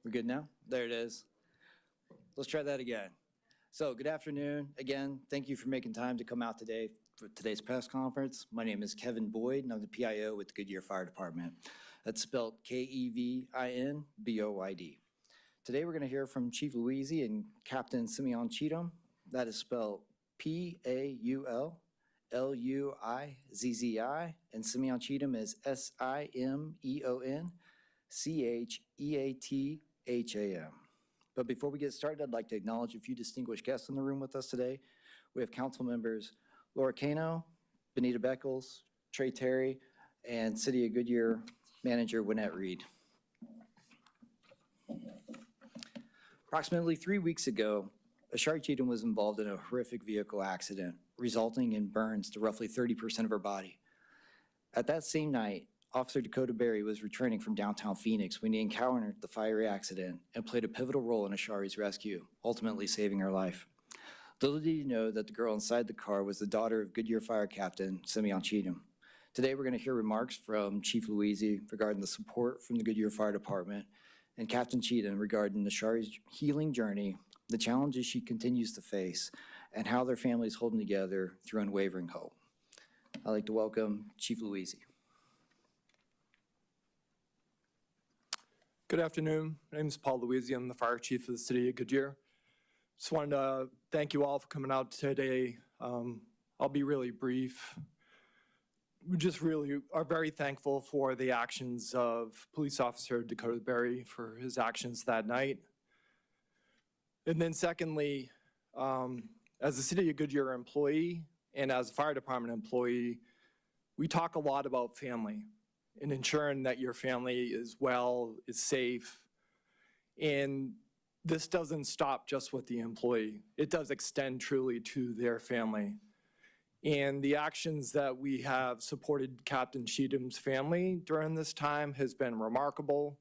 We're good now? There it is. Let's try that again. So, good afternoon. Again, thank you for making time to come out today for today's press conference. My name is Kevin Boyd, and I'm the PIO with the Goodyear Fire Department. That's spelled Kevinboyd. Today, we're going to hear from Chief Louisi and Captain Simeon Cheatham. That is spelled Paulluizzi, and Simeon Cheatham is SIMEONCHEATHAM. But before we get started, I'd like to acknowledge a few distinguished guests in the room with us today. We have council members Laura Cano, Benita Beckles, Trey Terry, and City of Goodyear Manager Winnette Reed. Approximately 3 weeks ago, Ashari Cheatham was involved in a horrific vehicle accident, resulting in burns to roughly 30% of her body. At that same night, Officer Dakota Berry was returning from downtown Phoenix when he encountered the fiery accident and played a pivotal role in Ashari's rescue, ultimately saving her life. Little did he know that the girl inside the car was the daughter of Goodyear Fire Captain Simeon Cheatham. Today, we're going to hear remarks from Chief Louisi regarding the support from the Goodyear Fire Department and Captain Cheatham regarding Ashari's healing journey, the challenges she continues to face, and how their family is holding together through unwavering hope. I'd like to welcome Chief Louisi. Good afternoon. My name is Paul Louisi. I'm the Fire Chief of the City of Goodyear. Just wanted to thank you all for coming out today. I'll be really brief. We just really are very thankful for the actions of Police Officer Dakota Berry for his actions that night. And then secondly, as a City of Goodyear employee and as a Fire Department employee, we talk a lot about family and ensuring that your family is well, is safe. And this doesn't stop just with the employee. It does extend truly to their family. And the actions that we have supported Captain Cheatham's family during this time has been remarkable.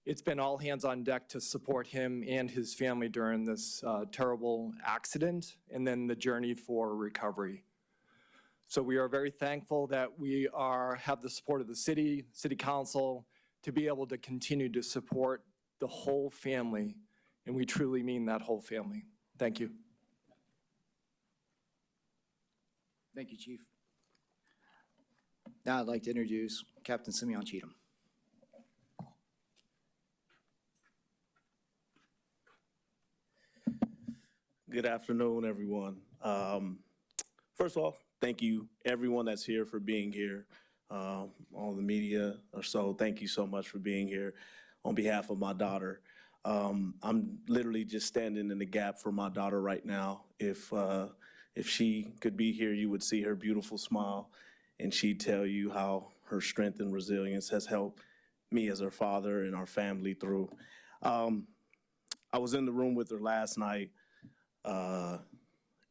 It's been all hands on deck to support him and his family during this terrible accident and then the journey for recovery. So we are very thankful that we have the support of the city council to be able to continue to support the whole family, and we truly mean that whole family. Thank you. Thank you, Chief. Now I'd like to introduce Captain Simeon Cheatham. Good afternoon, everyone. First of all, thank you, everyone that's here, for being here. All the media or so, thank you so much for being here on behalf of my daughter. I'm literally just standing in the gap for my daughter right now. If she could be here, you would see her beautiful smile, and she'd tell you how her strength and resilience has helped me as her father and our family through. I was in the room with her last night,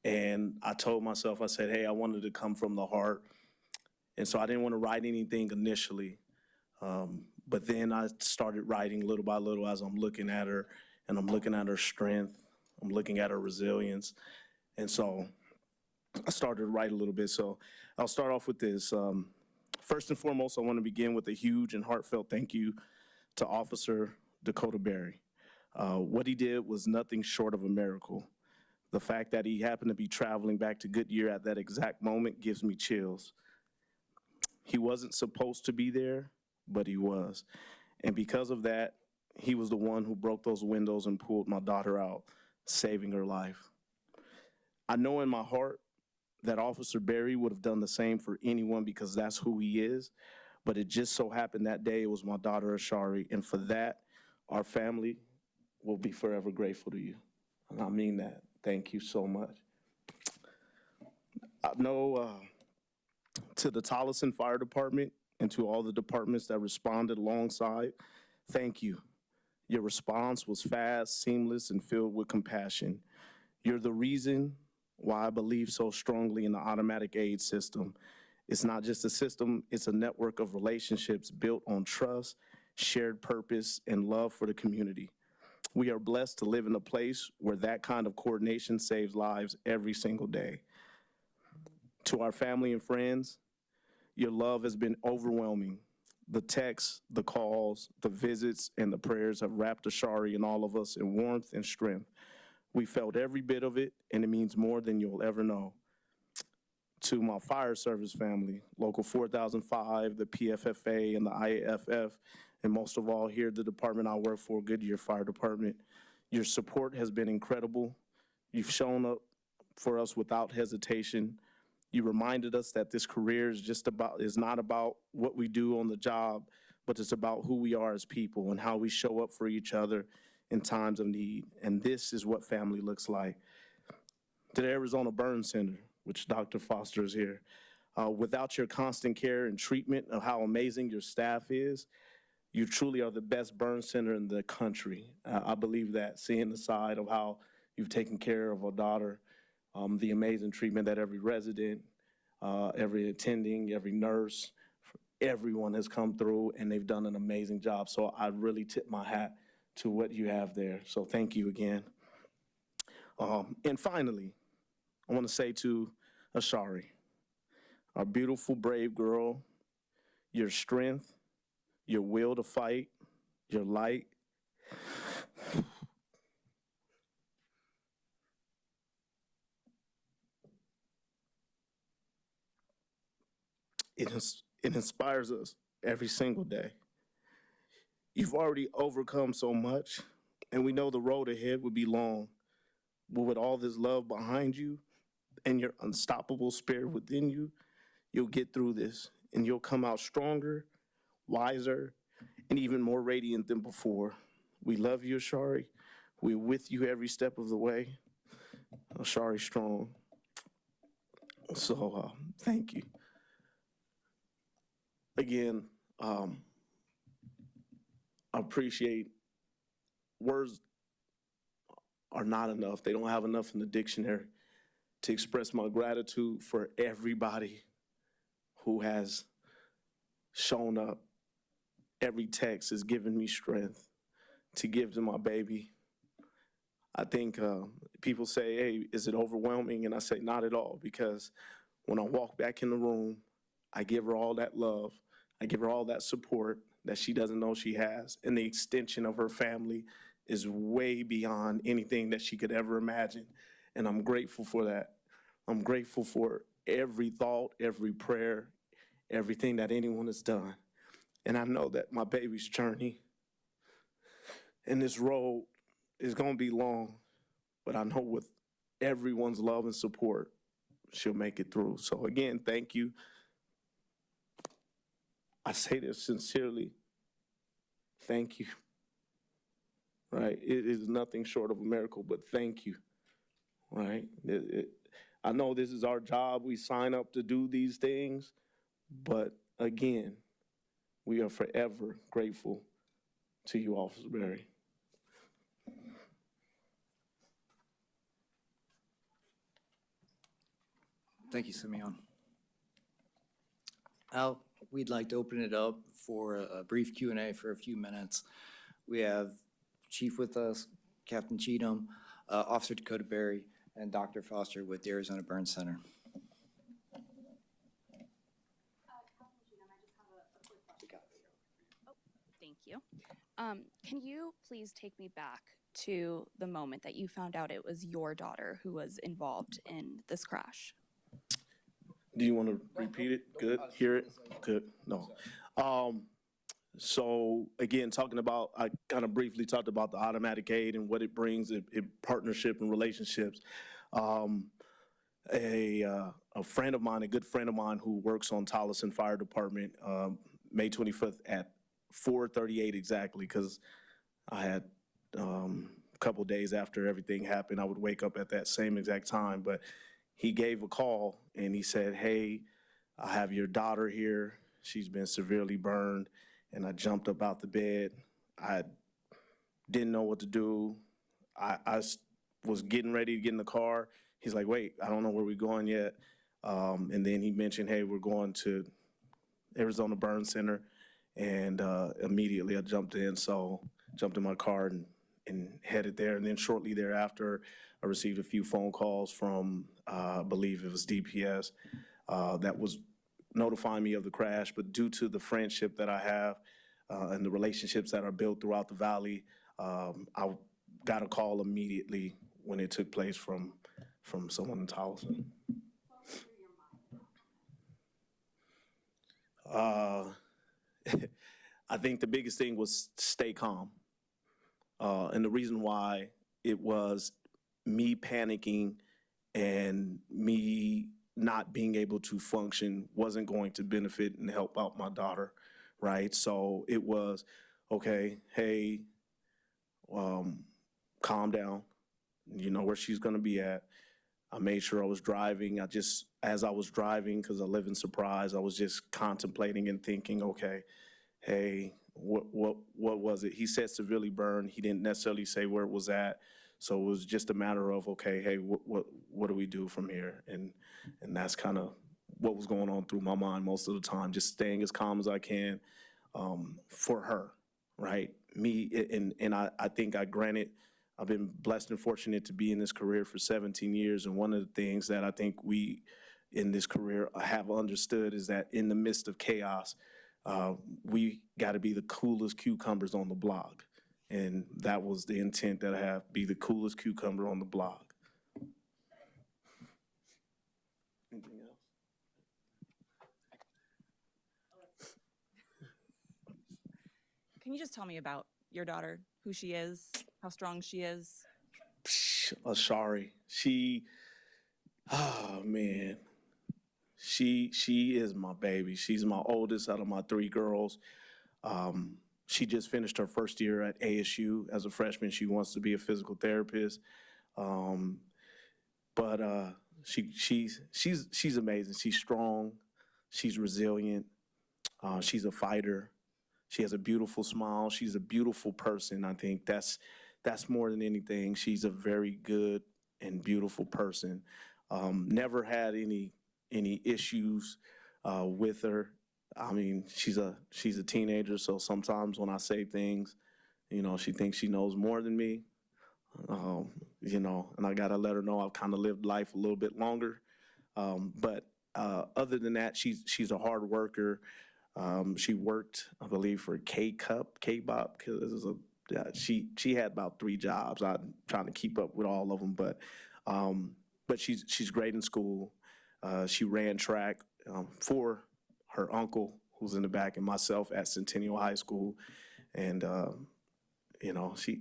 and I told myself, I said, hey, I wanted to come from the heart. And so I didn't want to write anything initially. But then I started writing little by little as I'm looking at her, and I'm looking at her strength. I'm looking at her resilience. And so I started to write a little bit. So I'll start off with this. First and foremost, I want to begin with a huge and heartfelt thank you to Officer Dakota Berry. What he did was nothing short of a miracle. The fact that he happened to be traveling back to Goodyear at that exact moment gives me chills. He wasn't supposed to be there, but he was. And because of that, he was the one who broke those windows and pulled my daughter out, saving her life. I know in my heart that Officer Berry would have done the same for anyone because that's who he is. But it just so happened that day it was my daughter Ashari. And for that, our family will be forever grateful to you. And I mean that. Thank you so much. I know to the Tolleson Fire Department and to all the departments that responded alongside, thank you. Your response was fast, seamless, and filled with compassion. You're the reason why I believe so strongly in the automatic aid system. It's not just a system, it's a network of relationships built on trust, shared purpose, and love for the community. We are blessed to live in a place where that kind of coordination saves lives every single day. To our family and friends, your love has been overwhelming. The texts, the calls, the visits, and the prayers have wrapped Ashari and all of us in warmth and strength. We felt every bit of it, and it means more than you'll ever know. To my fire service family, Local 4005, the PFFA, and the IAFF, and most of all here, the department I work for, Goodyear Fire Department, your support has been incredible. You've shown up for us without hesitation. You reminded us that this career is not about what we do on the job, but it's about who we are as people and how we show up for each other in times of need. And this is what family looks like. To the Arizona Burn Center, which Dr. Foster is here, without your constant care and treatment of how amazing your staff is, you truly are the best burn center in the country. I believe that, seeing the side of how you've taken care of our daughter, the amazing treatment that every resident, every attending, every nurse, everyone has come through, and they've done an amazing job. So I really tip my hat to what you have there. So thank you again. And finally, I want to say to Ashari, our beautiful, brave girl, your strength, your will to fight, your light. It inspires us every single day. You've already overcome so much, and we know the road ahead will be long. But with all this love behind you and your unstoppable spirit within you, you'll get through this, and you'll come out stronger, wiser, and even more radiant than before. We love you, Ashari. We're with you every step of the way. Ashari strong. So thank you. Again, I appreciate, words are not enough. They don't have enough in the dictionary to express my gratitude for everybody who has shown up. Every text has given me strength to give to my baby. I think people say, hey, is it overwhelming? And I say, not at all, because when I walk back in the room, I give her all that love. I give her all that support that she doesn't know she has. And the extension of her family is way beyond anything that she could ever imagine. And I'm grateful for that. I'm grateful for every thought, every prayer, everything that anyone has done. And I know that my baby's journey and this road is going to be long, but I know with everyone's love and support, she'll make it through. So again, thank you. I say this sincerely. Thank you. Right? It is nothing short of a miracle, but thank you. Right? I know this is our job. We sign up to do these things, but again, we are forever grateful to you, Officer Berry. Thank you, Simeon. Now, we'd like to open it up for a brief Q&A for a few minutes. We have Chief with us, Captain Cheatham, Officer Dakota Berry, and Dr. Foster with the Arizona Burn Center. Thank you. Can you please take me back to the moment that you found out it was your daughter who was involved in this crash? Do you want to repeat it? Good. Hear it? Good. No. So again, talking about, I kind of briefly talked about the automatic aid and what it brings in partnership and relationships. A friend of mine, a good friend of mine who works on Tolleson Fire Department, May 25th at 4:38 exactly, because I had a couple days after everything happened, I would wake up at that same exact time. But he gave a call and he said, hey, I have your daughter here. She's been severely burned. And I jumped up out the bed. I didn't know what to do. I was getting ready to get in the car. He's like, wait, I don't know where we're going yet. And then he mentioned, hey, we're going to Arizona Burn Center. And immediately I jumped in. So jumped in my car and headed there. And then shortly thereafter, I received a few phone calls from, I believe it was DPS, that was notifying me of the crash, but due to the friendship that I have and the relationships that are built throughout the valley, I got a call immediately when it took place from someone in Towson. I think the biggest thing was stay calm. And the reason why it was me panicking and me not being able to function wasn't going to benefit and help out my daughter, right? So it was, okay, hey, calm down. You know where she's gonna be at. I made sure I was driving. As I was driving, because I live in Surprise, I was just contemplating and thinking, okay, hey, what was it? He said severely burned. He didn't necessarily say where it was at. So it was just a matter of, okay, hey, what do we do from here? And that's kind of what was going on through my mind most of the time, just staying as calm as I can for her, right? Me, and I think I've been blessed and fortunate to be in this career for 17 years. And one of the things that I think we in this career have understood is that in the midst of chaos, we got to be the coolest cucumbers on the block. And that was the intent that I have, be the coolest cucumber on the block. Anything else? Can you just tell me about your daughter, who she is, how strong she is? Ashari, oh man, she is my baby. She's my oldest out of my 3 girls. She just finished her first year at ASU as a freshman. She wants to be a physical therapist, but she's amazing. She's strong. She's resilient. She's a fighter. She has a beautiful smile. She's a beautiful person. I think that's more than anything. She's a very good and beautiful person. Never had any issues with her. I mean, she's a teenager, so sometimes when I say things, you know, she thinks she knows more than me. You know, and I gotta let her know I've kind of lived life a little bit longer. But other than that, she's a hard worker. She worked, I believe, for K-Bop, because she had about 3 jobs. I'm trying to keep up with all of them, but she's great in school. She ran track for her uncle, who's in the back, and myself at Centennial High School. And you know, she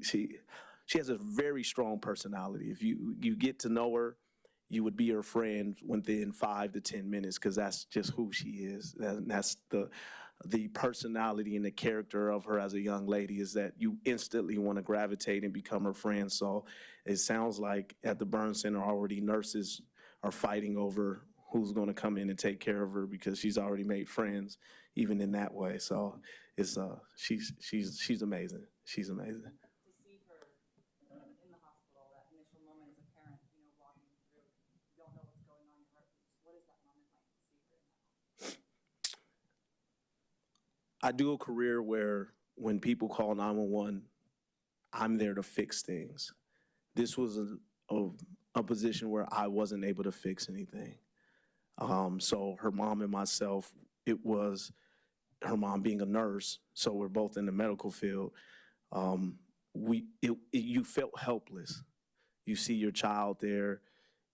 has a very strong personality. If you get to know her, you would be her friend within 5 to 10 minutes, because that's just who she is. That's the personality and the character of her as a young lady, is that you instantly want to gravitate and become her friend. So it sounds like at the Burn Center already nurses are fighting over who's going to come in and take care of her, because she's already made friends even in that way. So it's she's amazing. She's amazing. To see her in the hospital, that initial moment as a parent, you know, walking through, you don't know what's going on in your heart. What is that moment like to see her in that? I do a career where when people call 911, I'm there to fix things. This was a position where I wasn't able to fix anything. So her mom and myself, it was her mom being a nurse, so we're both in the medical field. You felt helpless. You see your child there,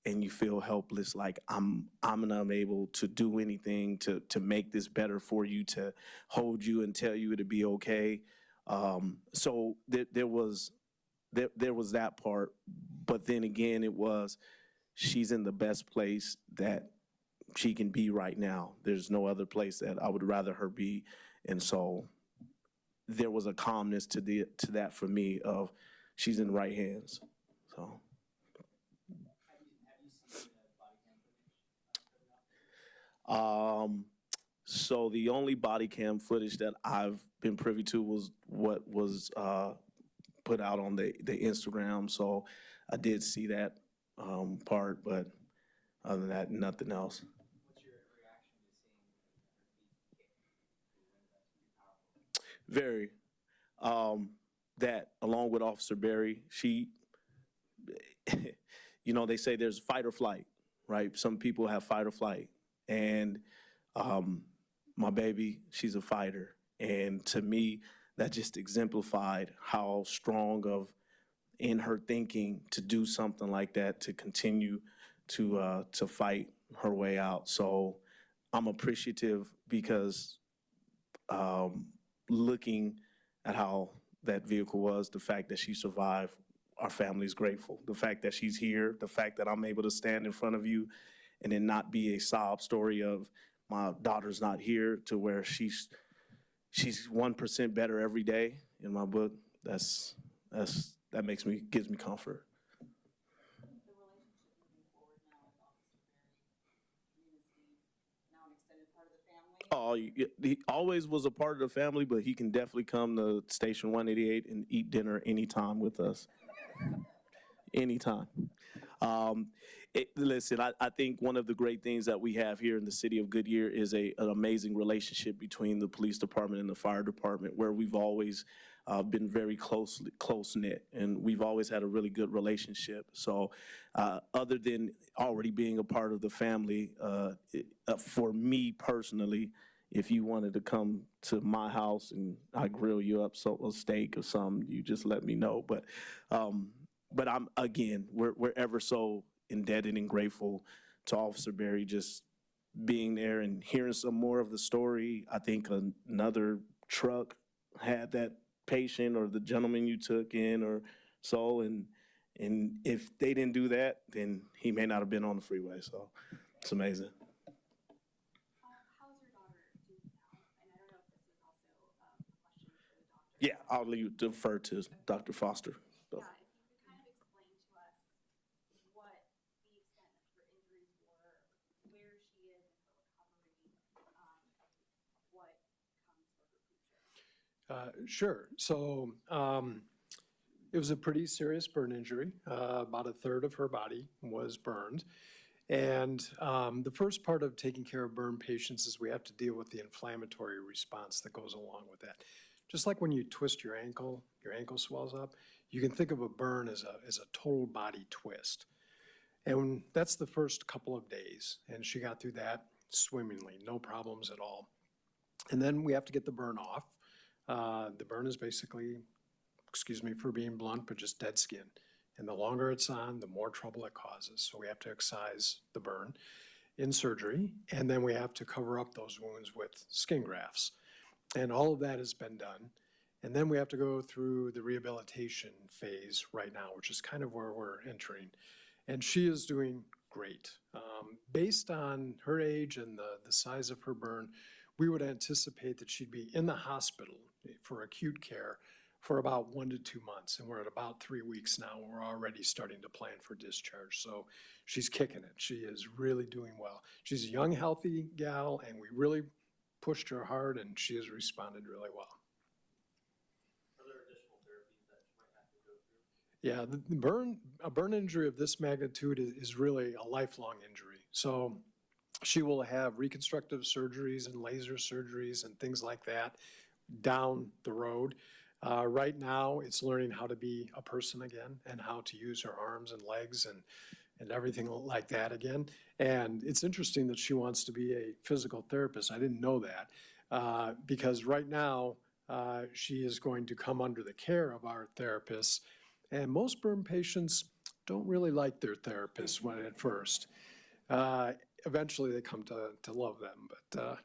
and you feel helpless, like I'm unable to do anything to make this better for you, to hold you and tell you to be okay. So there was that part, but then again, it was she's in the best place that she can be right now. There's no other place that I would rather her be, and so there was a calmness to that for me of she's in the right hands. So. So the only body cam footage that I've been privy to was what was put out on the Instagram. So I did see that part, but other than that, nothing else. What's your reaction to seeing her feet kicked? Very. That, along with Officer Berry, she, you know, they say there's fight or flight, right? Some people have fight or flight. And My baby, she's a fighter. And to me, that just exemplified how strong of in her thinking to do something like that, to continue to fight her way out. So I'm appreciative because looking at how that vehicle was, the fact that she survived, our family's grateful. The fact that she's here, the fact that I'm able to stand in front of you and it not be a sob story of my daughter's not here, to where she's 1% better every day in my book. That gives me comfort. The relationship moving forward now with Officer Barry, is he now an extended part of the family? Oh, he always was a part of the family, but he can definitely come to Station 188 and eat dinner anytime with us. Anytime. Listen, I think one of the great things that we have here in the city of Goodyear is an amazing relationship between the police department and the fire department, where we've always been very close-knit, and we've always had a really good relationship. So other than already being a part of the family, for me personally, if you wanted to come to my house and I grill you up a steak or something, you just let me know. But we're ever so indebted and grateful to Officer Barry just being there and hearing some more of the story. I think another truck had that patient or the gentleman you took in or so, and if they didn't do that, then he may not have been on the freeway. So it's amazing. How's your daughter doing now? And I don't know if this is also a question for the doctor. Yeah, I'll defer to Dr. Foster. So. Yeah, if you could kind of explain to us what the extent of her injuries were, where she is in her recovery, what comes for her future. Sure. So it was a pretty serious burn injury. About a third of her body was burned. And the first part of taking care of burn patients is we have to deal with the inflammatory response that goes along with that. Just like when you twist your ankle swells up, you can think of a burn as a total body twist. And that's the first couple of days. And she got through that swimmingly, no problems at all. And then we have to get the burn off. The burn is basically, excuse me for being blunt, but just dead skin. And the longer it's on, the more trouble it causes. So we have to excise the burn in surgery, and then we have to cover up those wounds with skin grafts. And all of that has been done. And then we have to go through the rehabilitation phase right now, which is kind of where we're entering. And she is doing great. Based on her age and the size of her burn, we would anticipate that she'd be in the hospital for acute care for about 1 to 2 months. And we're at about 3 weeks now. We're already starting to plan for discharge. So she's kicking it. She is really doing well. She's a young, healthy gal, and we really pushed her hard, and she has responded really well. Are there additional therapies that you might have to go through? Yeah, a burn injury of this magnitude is really a lifelong injury. So she will have reconstructive surgeries and laser surgeries and things like that down the road. Right now, it's learning how to be a person again and how to use her arms and legs and everything like that again. And it's interesting that she wants to be a physical therapist. I didn't know that because right now she is going to come under the care of our therapists. And most burn patients don't really like their therapists at first. Eventually they come to love them, but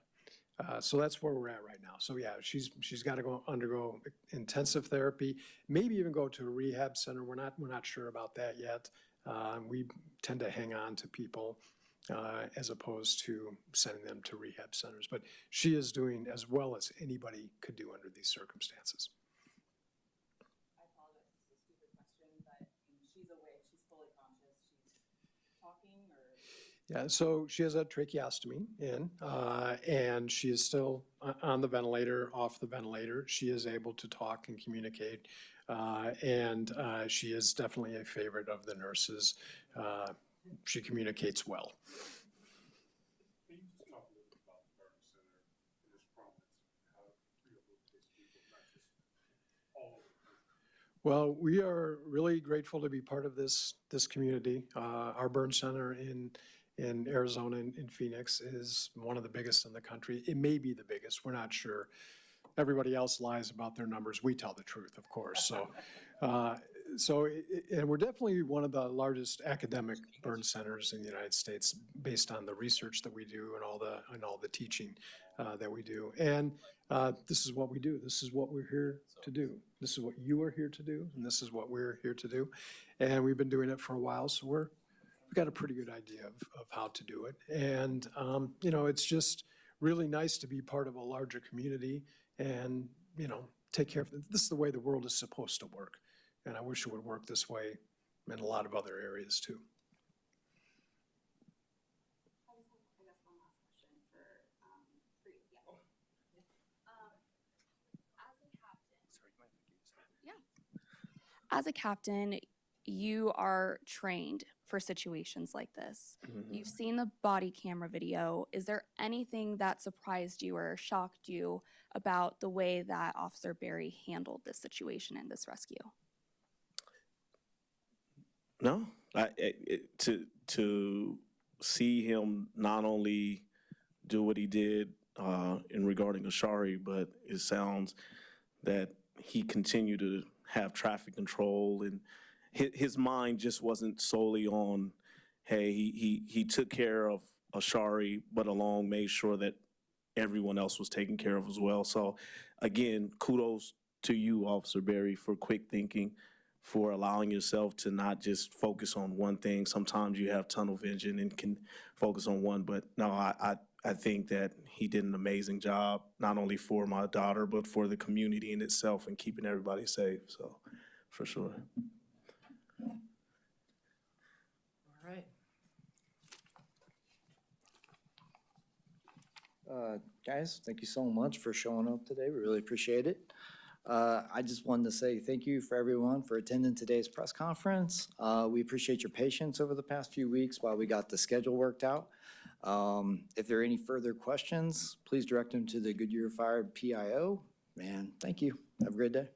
so that's where we're at right now. So yeah, she's got to undergo intensive therapy, maybe even go to a rehab center. We're not sure about that yet. We tend to hang on to people as opposed to sending them to rehab centers. But she is doing as well as anybody could do under these circumstances. I apologize, this is a stupid question, but she's awake, she's fully conscious, she's talking or? Yeah, so she has a tracheostomy in, and she is still on the ventilator, off the ventilator. She is able to talk and communicate, and she is definitely a favorite of the nurses. She communicates well. Can you just talk a little bit about the Burn Center and its prominence, how it rehabilitates people, not just all over the country? Well, we are really grateful to be part of this community. Our burn center in in Arizona, in Phoenix, is one of the biggest in the country. It may be the biggest, we're not sure. Everybody else lies about their numbers. We tell the truth, of course, so. And we're definitely one of the largest academic burn centers in the United States based on the research that we do and all the teaching that we do. And this is what we do. This is what we're here to do. This is what you are here to do, and this is what we're here to do. And we've been doing it for a while, so we've got a pretty good idea of how to do it. And, you know, it's just really nice to be part of a larger community and, you know, take care of it. This is the way the world is supposed to work. And I wish it would work this way in a lot of other areas too. I just have, I guess, one last question for you, yeah. As a captain. Yeah. As a captain, you are trained for situations like this. You've seen the body camera video. Is there anything that surprised you or shocked you about the way that Officer Berry handled this situation in this rescue? No, to see him not only do what he did in regarding Ashari, but it sounds that he continued to have traffic control, and his mind just wasn't solely on, hey, he took care of Ashari, but along made sure that everyone else was taken care of as well. So again, kudos to you, Officer Berry, for quick thinking, for allowing yourself to not just focus on one thing. Sometimes you have tunnel vision and can focus on one, but no, I think that he did an amazing job, not only for my daughter, but for the community in itself and keeping everybody safe, so, for sure. All right. Guys, thank you so much for showing up today. We really appreciate it. I just wanted to say thank you for everyone for attending today's press conference. We appreciate your patience over the past few weeks while we got the schedule worked out. If there are any further questions, please direct them to the Goodyear Fire PIO. And thank you. Have a great day.